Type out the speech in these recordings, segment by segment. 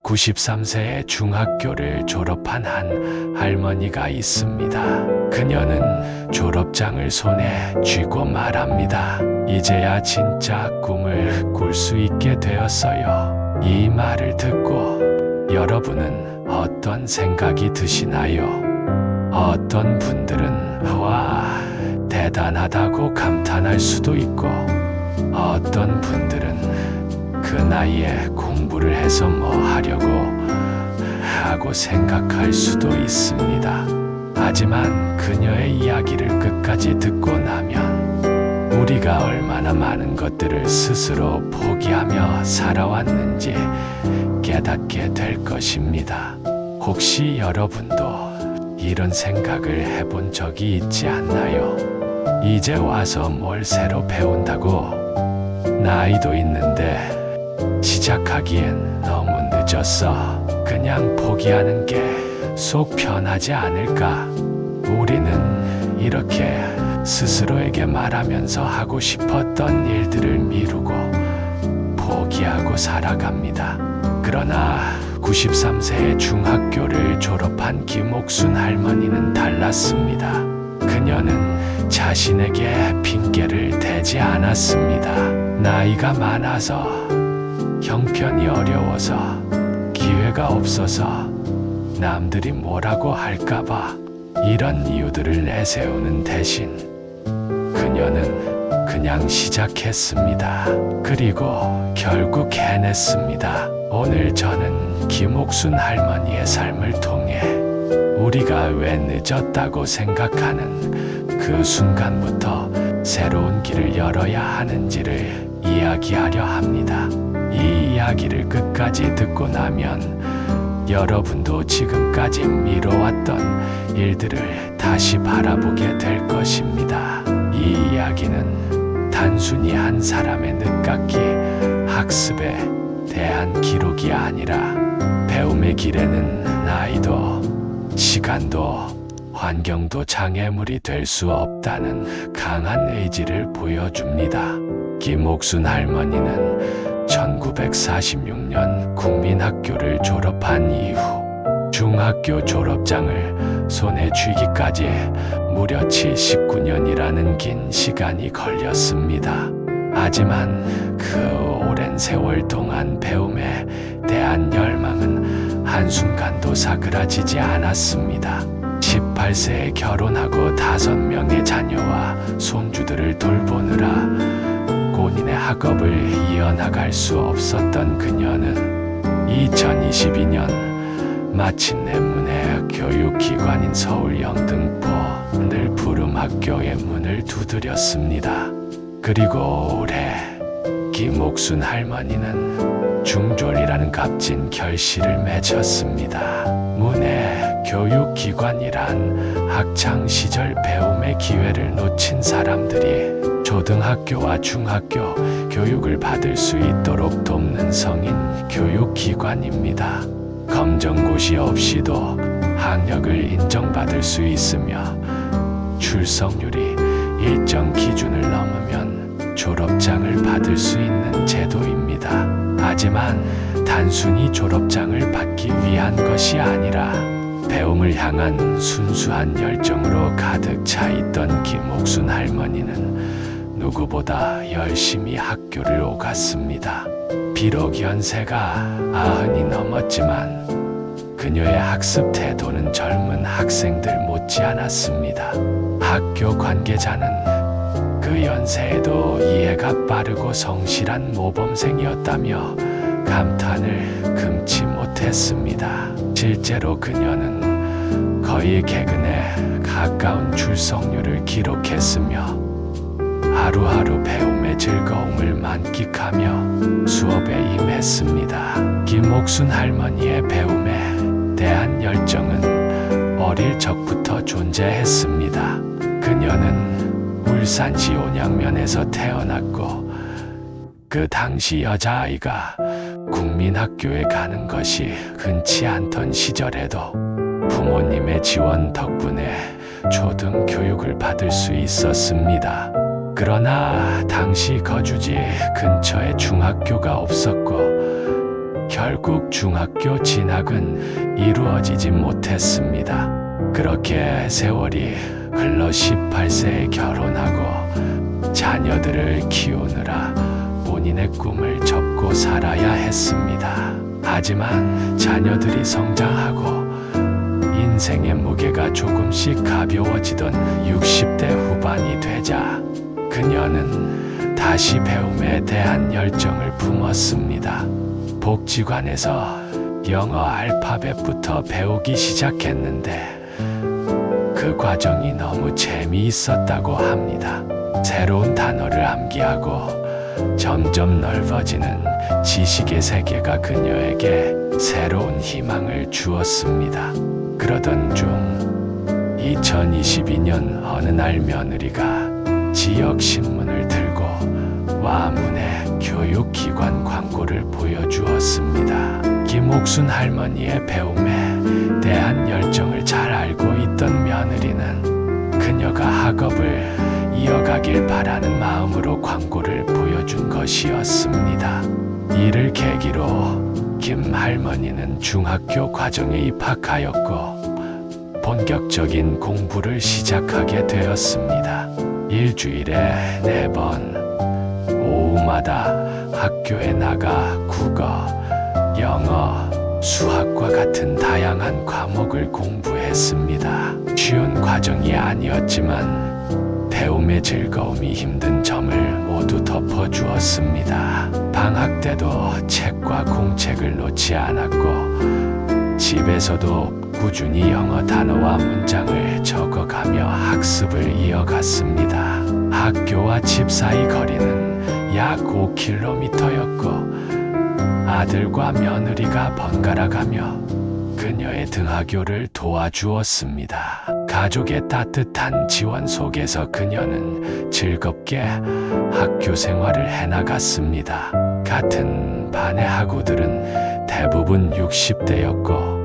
93세의 중학교를 졸업한 한 할머니가 있습니다. 그녀는 졸업장을 손에 쥐고 말합니다. 이제야 진짜 꿈을 꿀 수 있게 되었어요. 이 말을 듣고 여러분은 어떤 생각이 드시나요? 어떤 분들은 와, 대단하다고 감탄할 수도 있고, 어떤 분들은 그 나이에 공부를 해서 뭐 하고 생각할 수도 있습니다. 하지만 그녀의 이야기를 끝까지 듣고 나면 우리가 얼마나 많은 것들을 스스로 포기하며 살아왔는지 깨닫게 될 것입니다. 혹시 여러분도 이런 생각을 해본 적이 있지 않나요? 이제 와서 뭘 새로 배운다고, 나이도 있는데 시작하기엔 너무 늦었어. 그냥 포기하는 게 속 편하지 않을까? 우리는 이렇게 스스로에게 말하면서 하고 싶었던 일들을 미루고 포기하고 살아갑니다. 그러나 93세의 중학교를 졸업한 김옥순 할머니는 달랐습니다. 그녀는 자신에게 핑계를 대지 않았습니다. 나이가 많아서, 형편이 어려워서, 기회가 없어서, 남들이 뭐라고 할까봐 이런 이유들을 내세우는 대신 그녀는 그냥 시작했습니다. 그리고 결국 해냈습니다. 오늘 저는 김옥순 할머니의 삶을 통해 우리가 왜 늦었다고 생각하는 그 순간부터 새로운 길을 열어야 하는지를 이야기하려 합니다. 이 이야기를 끝까지 듣고 나면 여러분도 지금까지 미뤄왔던 일들을 다시 바라보게 될 것입니다. 이 이야기는 단순히 한 사람의 늦깎이 학습에 대한 기록이 아니라 배움의 길에는 나이도, 시간도, 환경도 장애물이 될 수 없다는 강한 의지를 보여줍니다. 김옥순 할머니는 1946년 국민학교를 졸업한 이후 중학교 졸업장을 손에 쥐기까지 무려 79년이라는 긴 시간이 걸렸습니다. 하지만 그 오랜 세월 동안 배움에 대한 열망은 한순간도 사그라지지 않았습니다. 18세에 결혼하고 5명의 자녀와 손주들을 돌보느라 본인의 학업을 이어나갈 수 없었던 그녀는 2022년 마침내 문해 교육기관인 서울 영등포 늘푸름학교의 문을 두드렸습니다. 그리고 올해 김옥순 할머니는 중졸이라는 값진 결실을 맺었습니다. 문해 교육기관이란 학창시절 배움의 기회를 놓친 사람들이 초등학교와 중학교 교육을 받을 수 있도록 돕는 성인 교육기관입니다. 검정고시 없이도 학력을 인정받을 수 있으며 출석률이 일정 기준을 넘으면 졸업장을 받을 수 있는 제도입니다. 하지만 단순히 졸업장을 받기 위한 것이 아니라 배움을 향한 순수한 열정으로 가득 차 있던 김옥순 할머니는 누구보다 열심히 학교를 오갔습니다. 비록 연세가 90이 넘었지만 그녀의 학습 태도는 젊은 학생들 못지않았습니다. 학교 관계자는 그 연세에도 이해가 빠르고 성실한 모범생이었다며 감탄을 금치 못했습니다. 실제로 그녀는 거의 개근에 가까운 출석률을 기록했으며 하루하루 배움의 즐거움을 만끽하며 수업에 임했습니다. 김옥순 할머니의 배움에 대한 열정은 어릴 적부터 존재했습니다. 그녀는 울산시 온양면에서 태어났고 그 당시 여자아이가 국민학교에 가는 것이 흔치 않던 시절에도 부모님의 지원 덕분에 초등교육을 받을 수 있었습니다. 그러나 당시 거주지 근처에 중학교가 없었고 결국 중학교 진학은 이루어지지 못했습니다. 그렇게 세월이 흘러 18세에 결혼하고 자녀들을 키우느라 본인의 꿈을 접고 살아야 했습니다. 하지만 자녀들이 성장하고 인생의 무게가 조금씩 가벼워지던 60대 후반이 되자 그녀는 다시 배움에 대한 열정을 품었습니다. 복지관에서 영어 알파벳부터 배우기 시작했는데 그 과정이 너무 재미있었다고 합니다. 새로운 단어를 암기하고 점점 넓어지는 지식의 세계가 그녀에게 새로운 희망을 주었습니다. 그러던 중 2022년 어느 날 며느리가 지역 신문을 들고 와문의 교육기관 광고를 보여주었습니다. 김옥순 할머니의 배움에 대한 열정을 잘 알고 있던 며느리는 그녀가 학업을 이어가길 바라는 마음으로 광고를 보여준 것이었습니다. 이를 계기로 김 할머니는 중학교 과정에 입학하였고 본격적인 공부를 시작하게 되었습니다. 일주일에 4번 오후마다 학교에 나가 국어, 영어, 수학과 같은 다양한 과목을 공부했습니다. 쉬운 과정이 아니었지만 배움의 즐거움이 힘든 점을 모두 덮어주었습니다. 방학 때도 책과 공책을 놓지 않았고 집에서도 꾸준히 영어 단어와 문장을 적어가며 학습을 이어갔습니다. 학교와 집 사이 거리는 약 5km였고 아들과 며느리가 번갈아 가며 그녀의 등하교를 도와주었습니다. 가족의 따뜻한 지원 속에서 그녀는 즐겁게 학교 생활을 해나갔습니다. 같은 반의 학우들은 대부분 60대였고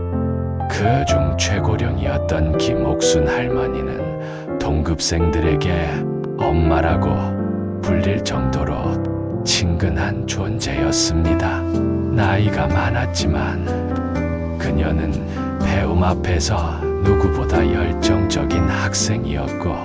그중 최고령이었던 김옥순 할머니는 동급생들에게 엄마라고 불릴 정도로 친근한 존재였습니다. 나이가 많았지만 그녀는 배움 앞에서 누구보다 열정적인 학생이었고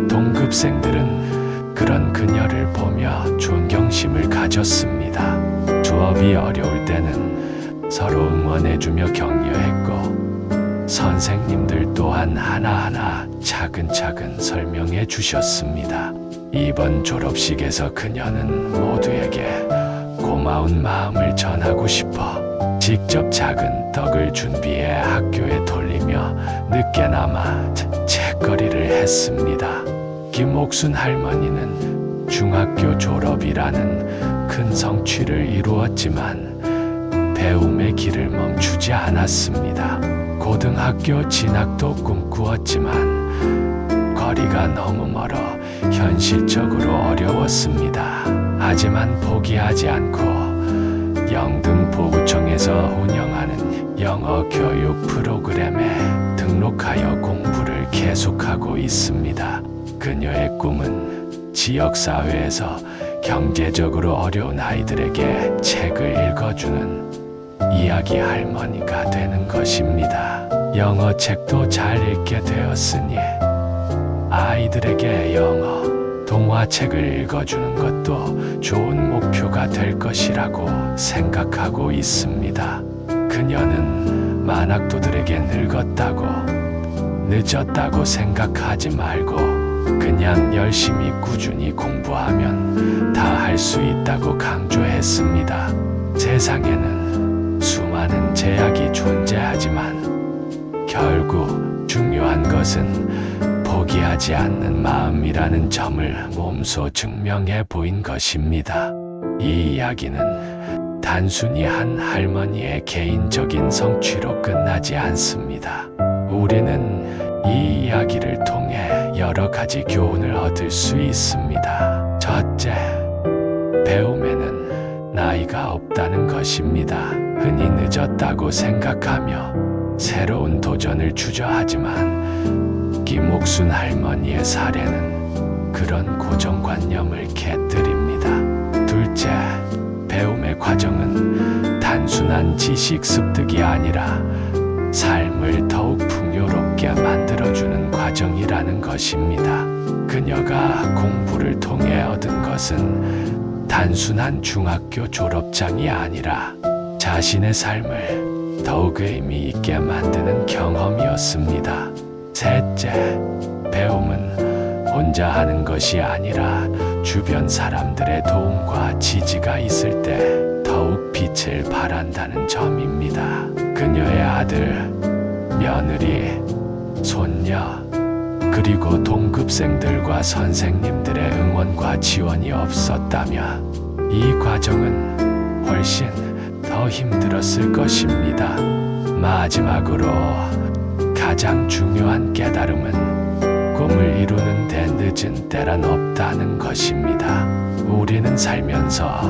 동급생들은 그런 그녀를 보며 존경심을 가졌습니다. 수업이 어려울 때는 서로 응원해주며 격려했고 선생님들 또한 하나하나 차근차근 설명해 주셨습니다. 이번 졸업식에서 그녀는 모두에게 고마운 마음을 전하고 싶어 직접 작은 떡을 준비해 학교에 돌리며 늦게나마 책거리를 했습니다. 김옥순 할머니는 중학교 졸업이라는 큰 성취를 이루었지만 배움의 길을 멈추지 않았습니다. 고등학교 진학도 꿈꾸었지만 거리가 너무 멀어 현실적으로 어려웠습니다. 하지만 포기하지 않고 영등포구청에서 운영하는 영어 교육 프로그램에 등록하여 공부를 계속하고 있습니다. 그녀의 꿈은 지역사회에서 경제적으로 어려운 아이들에게 책을 읽어주는 이야기 할머니가 되는 것입니다. 영어 책도 잘 읽게 되었으니 아이들에게 영어 동화책을 읽어주는 것도 좋은 목표가 될 것이라고 생각하고 있습니다. 그녀는 만학도들에게 늙었다고 늦었다고 생각하지 말고 그냥 열심히 꾸준히 공부하면 다 할 수 있다고 강조했습니다. 세상에는 수많은 제약이 존재하지만 결국 중요한 것은 포기하지 않는 마음이라는 점을 몸소 증명해 보인 것입니다. 이 이야기는 단순히 한 할머니의 개인적인 성취로 끝나지 않습니다. 우리는 이 이야기를 통해 여러 가지 교훈을 얻을 수 있습니다. 첫째, 배움에는 나이가 없다는 것입니다. 흔히 늦었다고 생각하며 새로운 도전을 주저하지만 김옥순 할머니의 사례는 그런 고정관념을 깨뜨립니다. 둘째, 배움의 과정은 단순한 지식 습득이 아니라 삶을 더욱 풍요롭게 만들어주는 과정이라는 것입니다. 그녀가 공부를 통해 얻은 것은 단순한 중학교 졸업장이 아니라 자신의 삶을 더욱 의미 있게 만드는 경험이었습니다. 셋째, 배움은 혼자 하는 것이 아니라 주변 사람들의 도움과 지지가 있을 때 더욱 빛을 발한다는 점입니다. 그녀의 아들, 며느리, 손녀, 그리고 동급생들과 선생님들의 응원과 지원이 없었다면 이 과정은 훨씬 더 힘들었을 것입니다. 마지막으로 가장 중요한 깨달음은 꿈을 이루는 데 늦은 때란 없다는 것입니다. 우리는 살면서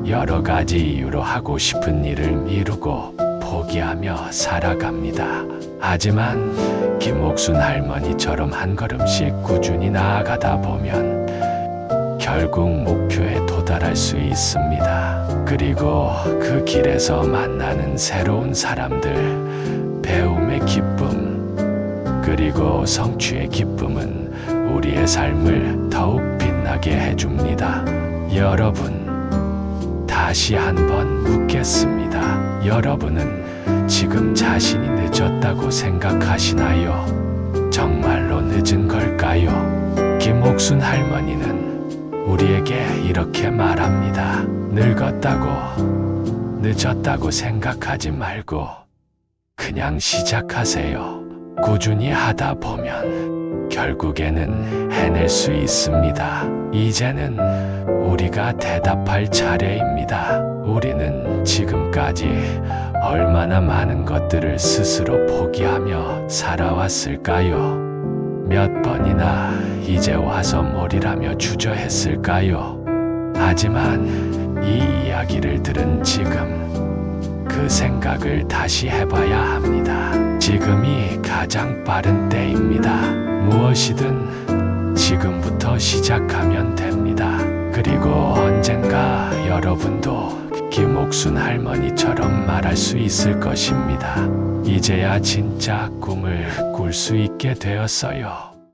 여러 가지 이유로 하고 싶은 일을 미루고 포기하며 살아갑니다. 하지만 김옥순 할머니처럼 한 걸음씩 꾸준히 나아가다 보면 결국 목표에 도달할 수 있습니다. 그리고 그 길에서 만나는 새로운 사람들, 배움의 기쁨, 그리고 성취의 기쁨은 우리의 삶을 더욱 빛나게 해줍니다. 여러분, 다시 한번 묻겠습니다. 여러분은 지금 자신이 늦었다고 생각하시나요? 정말로 늦은 걸까요? 김옥순 할머니는 우리에게 이렇게 말합니다. 늙었다고, 늦었다고 생각하지 말고 그냥 시작하세요. 꾸준히 하다 보면 결국에는 해낼 수 있습니다. 이제는 우리가 대답할 차례입니다. 우리는 지금까지 얼마나 많은 것들을 스스로 포기하며 살아왔을까요? 몇 번이나 이제 와서 뭘이라며 주저했을까요? 하지만 이 이야기를 들은 지금 그 생각을 다시 해봐야 합니다. 지금이 가장 빠른 때입니다. 무엇이든 지금부터 시작하면 됩니다. 그리고 언젠가 여러분도 김옥순 할머니처럼 말할 수 있을 것입니다. 이제야 진짜 꿈을 꿀 수 있게 되었어요.